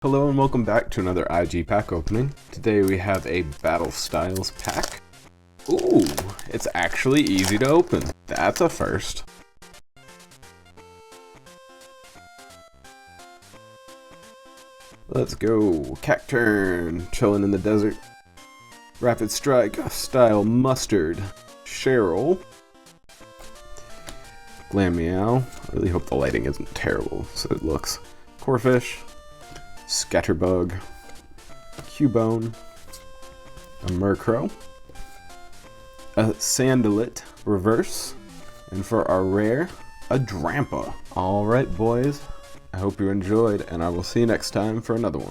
Hello and welcome back to another IG pack opening. Today we have a Battle Styles pack. Ooh, it's actually easy to open. That's a first. Let's go. Cacturn, chilling in the desert. Rapid Strike, Style Mustard, Cheryl. Glameow. I really hope the lighting isn't terrible, so it looks. Corphish. Scatterbug, Cubone, a Murkrow, a Salandit Reverse, and for our rare, a Drampa. Alright boys, I hope you enjoyed, and I will see you next time for another one.